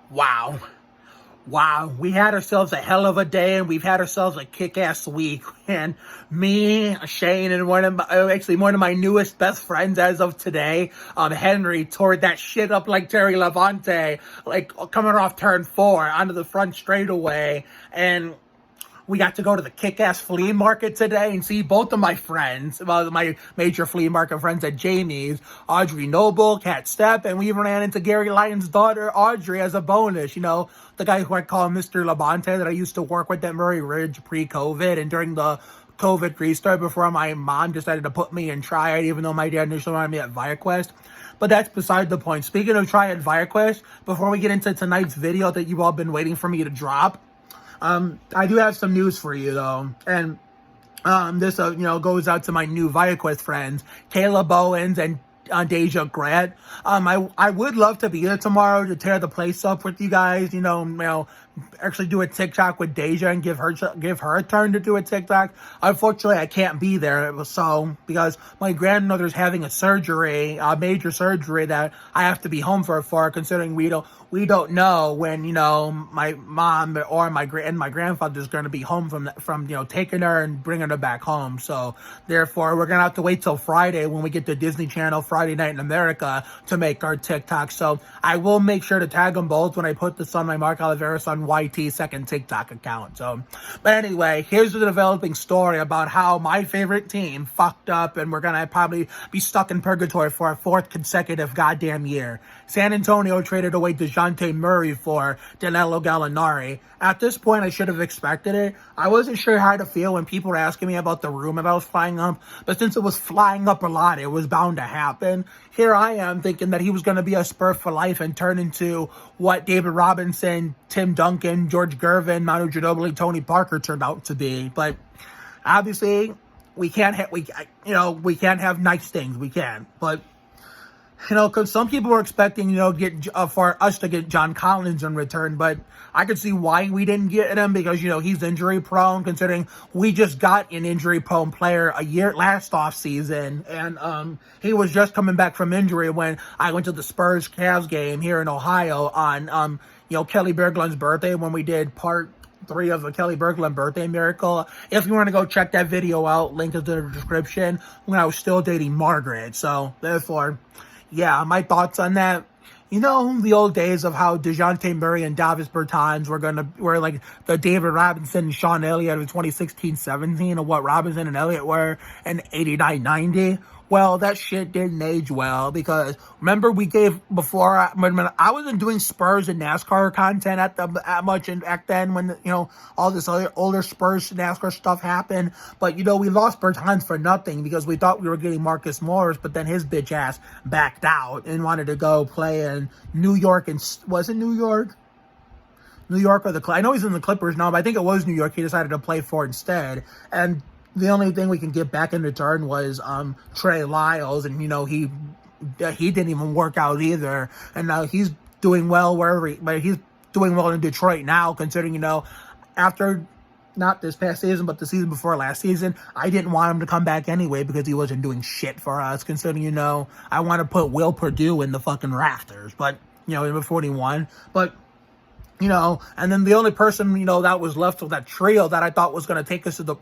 Wow. Wow, we had ourselves a hell of a day, and we've had ourselves a kick-ass week. And me, Shane, and one of my newest best friends as of today, Henry, tore that shit up like Terry Levante, like coming off turn 4 onto the front straightaway. And we got to go to the kick-ass flea market today and see both of my friends, well, my major flea market friends at Jamie's, Audrey Noble, Kat Stepp, and we even ran into Gary Lyon's daughter, Audrey, as a bonus. You know, the guy who I call Mr. Levante that I used to work with at Murray Ridge pre-COVID, and during the COVID restart before my mom decided to put me in Triad, even though my dad initially wanted me at ViaQuest. But that's beside the point. Speaking of Triad ViaQuest, before we get into tonight's video that you've all been waiting for me to drop, I do have some news for you, though, and this, goes out to my new ViaQuest friends, Kayla, Bowens, and DeJa Grant. I would love to be there tomorrow to tear the place up with you guys, actually do a TikTok with DeJa and give her a turn to do a TikTok. Unfortunately, I can't be there, because my grandmother's having a major surgery that I have to be home for, considering we don't know when, my mom or my grandfather's going to be home from taking her and bringing her back home. So therefore, we're going to have to wait till Friday when we get to Disney Channel Friday Night in America to make our TikTok. So I will make sure to tag them both when I put this on my Mark Oliveris on YT second TikTok account. So, but anyway, here's the developing story about how my favorite team fucked up, and we're going to probably be stuck in purgatory for a 4th consecutive goddamn year. San Antonio traded away DeJounte Murray for Danilo Gallinari. At this point, I should have expected it. I wasn't sure how to feel when people were asking me about the rumor that was flying up, but since it was flying up a lot, it was bound to happen. Here I am thinking that he was going to be a Spur for life and turn into what David Robinson, Tim Duncan, George Gervin, Manu Ginobili, Tony Parker turned out to be. But obviously, we can't have nice things. We can, but because some people were expecting, for us to get John Collins in return, but I could see why we didn't get him, because, he's injury prone, considering we just got an injury prone player last offseason, and he was just coming back from injury when I went to the Spurs-Cavs game here in Ohio on, Kelly Berglund's birthday, when we did part 3 of the Kelly Berglund birthday miracle. If you want to go check that video out, link is in the description, when I was still dating Margaret. So, therefore, yeah, my thoughts on that. The old days of how DeJounte Murray and Davis Bertans were like the David Robinson and Sean Elliott of 2016-17, and what Robinson and Elliott were in 89-90. Well, that shit didn't age well, because remember when I wasn't doing Spurs and NASCAR content back then, when all this other older Spurs NASCAR stuff happened. But we lost Bertans for nothing, because we thought we were getting Marcus Morris, but then his bitch ass backed out and wanted to go play in New York. And was it New York? New York or I know he's in the Clippers now, but I think it was New York he decided to play for instead. And the only thing we can get back in return was Trey Lyles, and he didn't even work out either. And now he's doing well but he's doing well in Detroit now, considering after not this past season, but the season before last season, I didn't want him to come back anyway, because he wasn't doing shit for us, considering I want to put Will Purdue in the fucking rafters, but in 41, but. And then the only person, that was left of that trio that I thought was going to take us to the,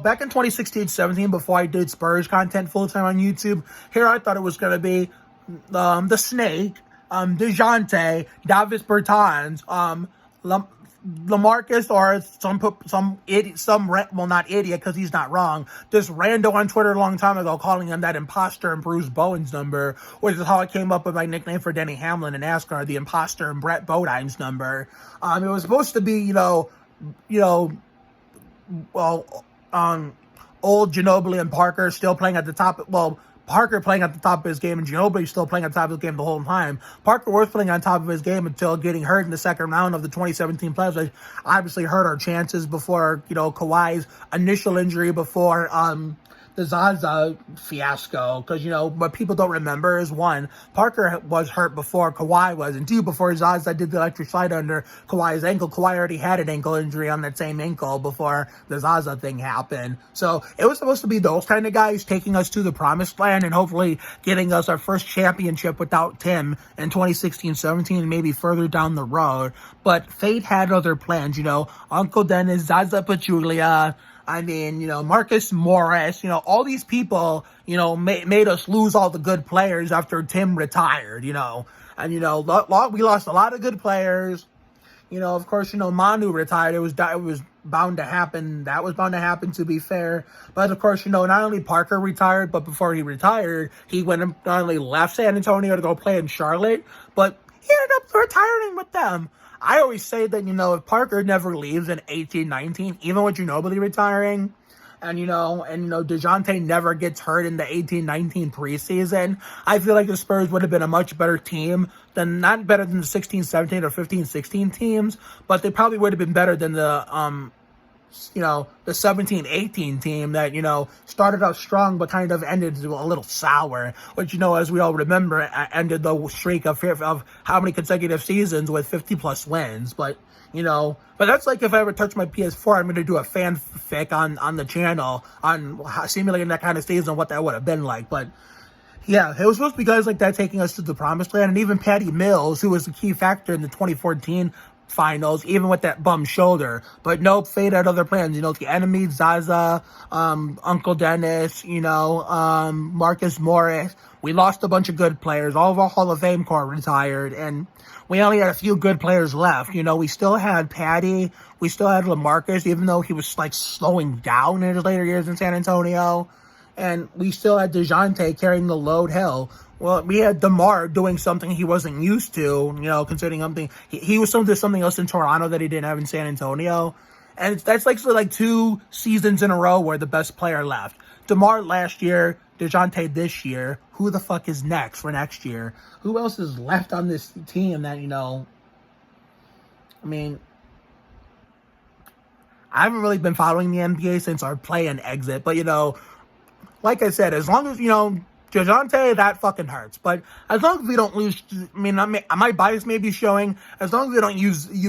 back in 2016-17, before I did Spurs content full-time on YouTube, here I thought it was going to be the Snake, DeJounte, Davis Bertans, LaMarcus, or not idiot, because he's not wrong, this rando on Twitter a long time ago calling him that imposter and Bruce Bowen's number, which is how I came up with my nickname for Denny Hamlin in NASCAR, the imposter and Brett Bodine's number. It was supposed to be, old Ginobili and Parker still playing at the top, Parker playing at the top of his game, and Ginobili still playing at the top of his game the whole time. Parker was playing on top of his game until getting hurt in the second round of the 2017 playoffs, which obviously hurt our chances before, Kawhi's initial injury before Zaza fiasco, because, what people don't remember is, one, Parker was hurt before Kawhi was, and two, before Zaza did the electric slide under Kawhi's ankle, Kawhi already had an ankle injury on that same ankle before the Zaza thing happened. So it was supposed to be those kind of guys taking us to the promised land and hopefully getting us our first championship without Tim in 2016-17 and maybe further down the road. But fate had other plans, Uncle Dennis, Zaza Pachulia, Marcus Morris, all these people, made us lose all the good players after Tim retired, and, we lost a lot of good players. Of course, Manu retired. It was bound to happen. That was bound to happen, to be fair. But of course, not only Parker retired, but before he retired, he went and not only left San Antonio to go play in Charlotte, but he ended up retiring with them. I always say that, if Parker never leaves in 18-19, even with Ginobili retiring, and DeJounte never gets hurt in the 18-19 preseason, I feel like the Spurs would have been a much better team not better than the 16-17 or 15-16 teams, but they probably would have been better than the 17-18 team that, started out strong but kind of ended a little sour, which, as we all remember, ended the streak of how many consecutive seasons with 50-plus wins. But that's like if I ever touch my PS4, I'm going to do a fanfic on the channel on simulating that kind of season, what that would have been like. But yeah, it was supposed to be guys like that taking us to the promised land, and even Patty Mills, who was the key factor in the 2014 finals, even with that bum shoulder. But nope, fate had other plans. The enemy, Zaza, Uncle Dennis, Marcus Morris. We lost a bunch of good players. All of our Hall of Fame core retired, and we only had a few good players left. We still had Patty. We still had LaMarcus, even though he was, slowing down in his later years in San Antonio. And we still had DeJounte carrying the load hell. Well, we had DeMar doing something he wasn't used to, considering something. He was doing something else in Toronto that he didn't have in San Antonio. And that's like 2 seasons in a row where the best player left. DeMar last year, DeJounte this year. Who the fuck is next for next year? Who else is left on this team that, I haven't really been following the NBA since our play and exit. But, like I said, as long as, DeJounte, that fucking hurts. But as long as we don't lose, my bias may be showing, as long as we don't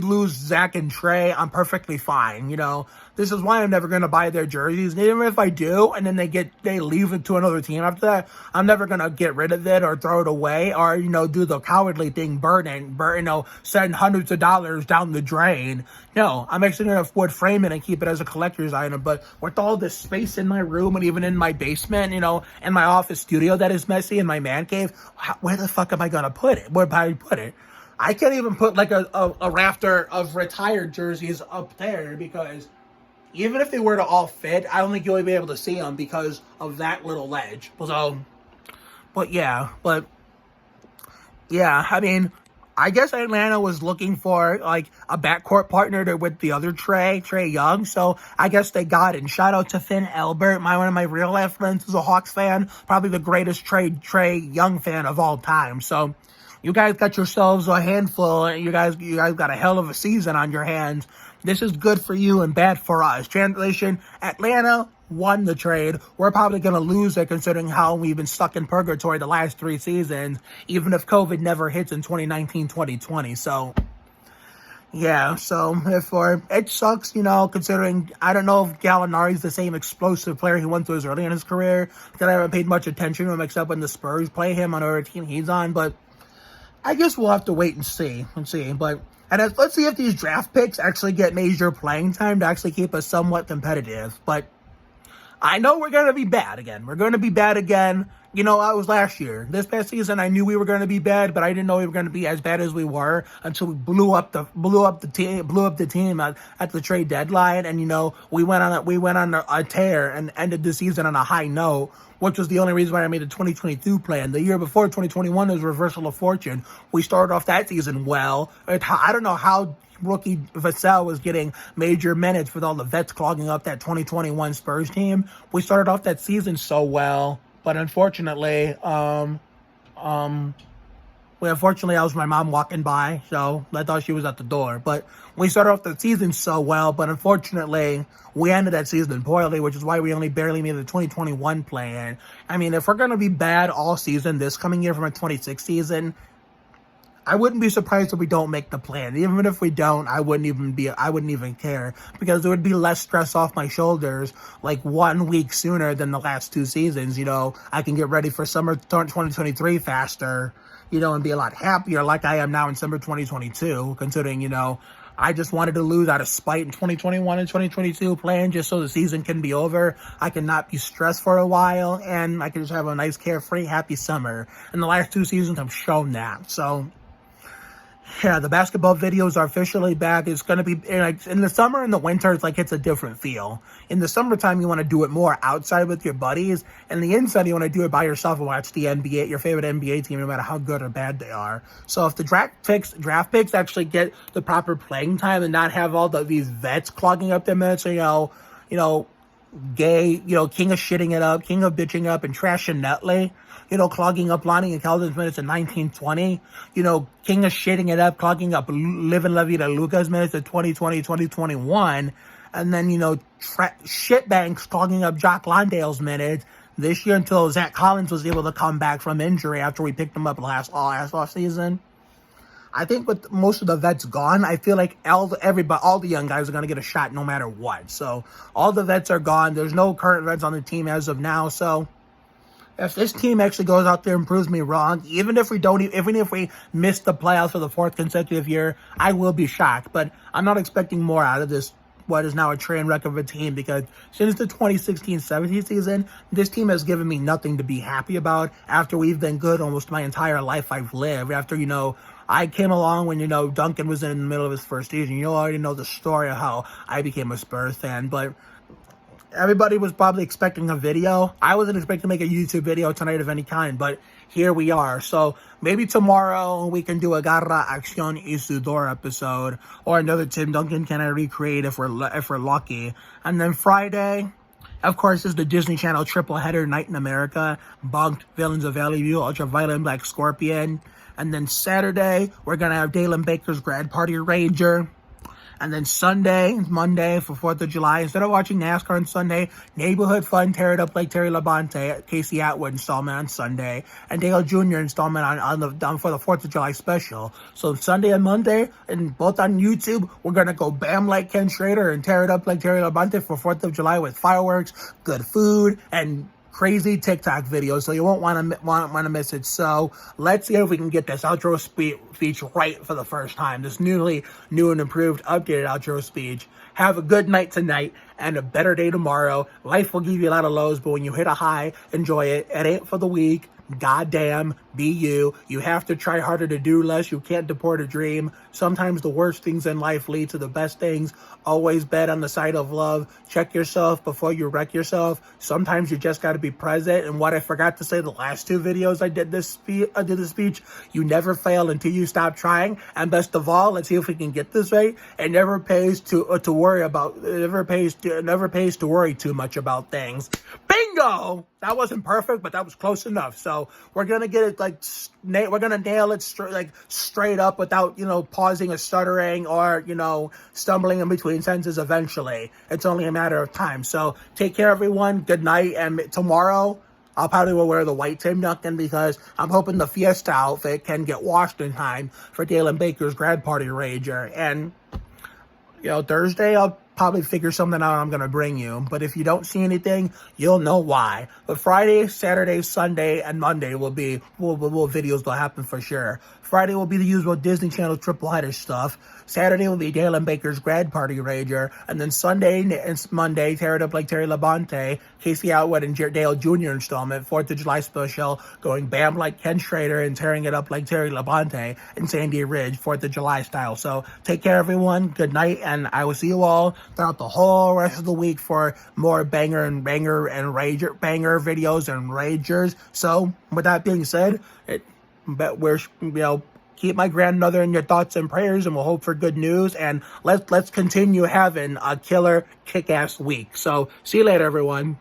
lose Zach and Trey, I'm perfectly fine, This is why I'm never going to buy their jerseys. And even if I do, and then they leave it to another team after that, I'm never going to get rid of it or throw it away or, do the cowardly thing, send hundreds of dollars down the drain. No, I'm actually going to wood frame it and keep it as a collector's item. But with all this space in my room and even in my basement, in my office studio that is messy, in my man cave, where the fuck am I going to put it? Where do I put it? I can't even put a rafter of retired jerseys up there because even if they were to all fit, I don't think you'll be able to see them because of that little ledge. So, I guess Atlanta was looking for a backcourt partner with the other Trey Young. So I guess they got it. And shout out to Finn Elbert, one of my real life friends who's a Hawks fan, probably the greatest Trey Young fan of all time. So you guys got yourselves a handful. You guys got a hell of a season on your hands. This is good for you and bad for us. Translation, Atlanta won the trade. We're probably going to lose it considering how we've been stuck in purgatory the last 3 seasons, even if COVID never hits in 2019-2020. So, yeah, it sucks, considering I don't know if Gallinari's the same explosive player he went through early in his career, because I haven't paid much attention to him except when the Spurs play him on whatever team he's on, but I guess we'll have to wait and see. Let's see if these draft picks actually get major playing time to actually keep us somewhat competitive. But I know we're going to be bad again. I was last year. This past season, I knew we were going to be bad, but I didn't know we were going to be as bad as we were until we blew up the team at the trade deadline. And we went on a tear and ended the season on a high note, which was the only reason why I made the 2022 plan. The year before, 2021, was reversal of fortune. We started off that season well. I don't know how rookie Vassell was getting major minutes with all the vets clogging up that 2021 Spurs team. We started off that season so well, but unfortunately, Well, unfortunately, I was my mom walking by, so I thought she was at the door. But we started off the season so well, but unfortunately, we ended that season poorly, which is why we only barely made the 2021 play-in. I mean, if we're going to be bad all season this coming year from a 26 season, I wouldn't be surprised if we don't make the plan. Even if we don't, I wouldn't even care, because it would be less stress off my shoulders like 1 week sooner than the last 2 seasons. I can get ready for summer 2023 faster, and be a lot happier like I am now in summer 2022, considering, I just wanted to lose out of spite in 2021 and 2022 playing just so the season can be over. I can not be stressed for a while, and I can just have a nice, carefree, happy summer. And the last 2 seasons have shown that. So, yeah, the basketball videos are officially back. It's going to be, in the summer and the winter, it's a different feel. In the summertime, you want to do it more outside with your buddies. And the inside, you want to do it by yourself and watch the NBA, your favorite NBA team, no matter how good or bad they are. So if the draft picks actually get the proper playing time and not have all these vets clogging up their minutes, Gay, king of shitting it up, king of bitching up, and trashing Nutley, clogging up Lonnie and Keldon's minutes in 1920, king of shitting it up, clogging up Living La Vida Luca's minutes in 2020, 2021, and then, shitbanks clogging up Jock Landale's minutes this year until Zach Collins was able to come back from injury after we picked him up last season. I think with most of the vets gone, I feel like all the young guys are going to get a shot no matter what. So all the vets are gone. There's no current vets on the team as of now. So if this team actually goes out there and proves me wrong, even if we miss the playoffs for the 4th consecutive year, I will be shocked. But I'm not expecting more out of this, what is now a train wreck of a team, because since the 2016-17 season, this team has given me nothing to be happy about after we've been good almost my entire life I've lived. After, I came along when, Duncan was in the middle of his first season. You already know the story of how I became a Spurs fan, but everybody was probably expecting a video. I wasn't expecting to make a YouTube video tonight of any kind, but here we are. So maybe tomorrow we can do a Garra Acción y Sudor episode, or another Tim Duncan can I recreate if we're lucky. And then Friday, of course, is the Disney Channel triple header Night in America, Bunked, Villains of Valley View, Ultraviolet, Black Scorpion. And then Saturday, we're going to have Dalen Baker's Grad Party Rager. And then Monday for 4th of July, instead of watching NASCAR on Sunday, Neighborhood Fun, Tear It Up Like Terry Labonte, Casey Atwood installment on Sunday, and Dale Jr. installment on for the 4th of July special. So Sunday and Monday, and both on YouTube, we're going to go bam like Ken Schrader and Tear It Up Like Terry Labonte for 4th of July with fireworks, good food, and crazy TikTok videos, so you won't want to miss it. So let's see if we can get this outro speech right for the first time. This new and improved, updated outro speech. Have a good night tonight and a better day tomorrow. Life will give you a lot of lows, but when you hit a high, enjoy it. It ain't for the weak. Goddamn, be you. You have to try harder to do less. You can't deport a dream. Sometimes the worst things in life lead to the best things. Always bet on the side of love. Check yourself before you wreck yourself. Sometimes you just got to be present. And what I forgot to say the last 2 videos I did this speech, you never fail until you stop trying. And best of all, let's see if we can get this right. It never pays to worry too much about things. Bingo! That wasn't perfect, but that was close enough. So we're gonna get it we're gonna nail it straight up without pausing or stuttering or stumbling in between sentences. Eventually, it's only a matter of time. So take care, everyone. Good night, and tomorrow I'll probably will wear the white Tim Duncan because I'm hoping the Fiesta outfit can get washed in time for Dalen Baker's Grad Party Rager. And Thursday I'll probably figure something out I'm going to bring you. But if you don't see anything, you'll know why. But Friday, Saturday, Sunday, and Monday videos will happen for sure. Friday will be the usual Disney Channel triple header stuff. Saturday will be Dalen Baker's Grad Party Rager. And then Sunday and Monday, Tear It Up Like Terry Labonte, Casey Atwood and Dale Jr. installment, 4th of July special, going bam like Ken Schrader and tearing it up like Terry Labonte and Sandy Ridge, 4th of July style. So take care, everyone. Good night, and I will see you all throughout the whole rest of the week for more banger videos and ragers. So with that being said, keep my grandmother in your thoughts and prayers, and we'll hope for good news. And let's continue having a killer kick-ass week. So see you later, everyone.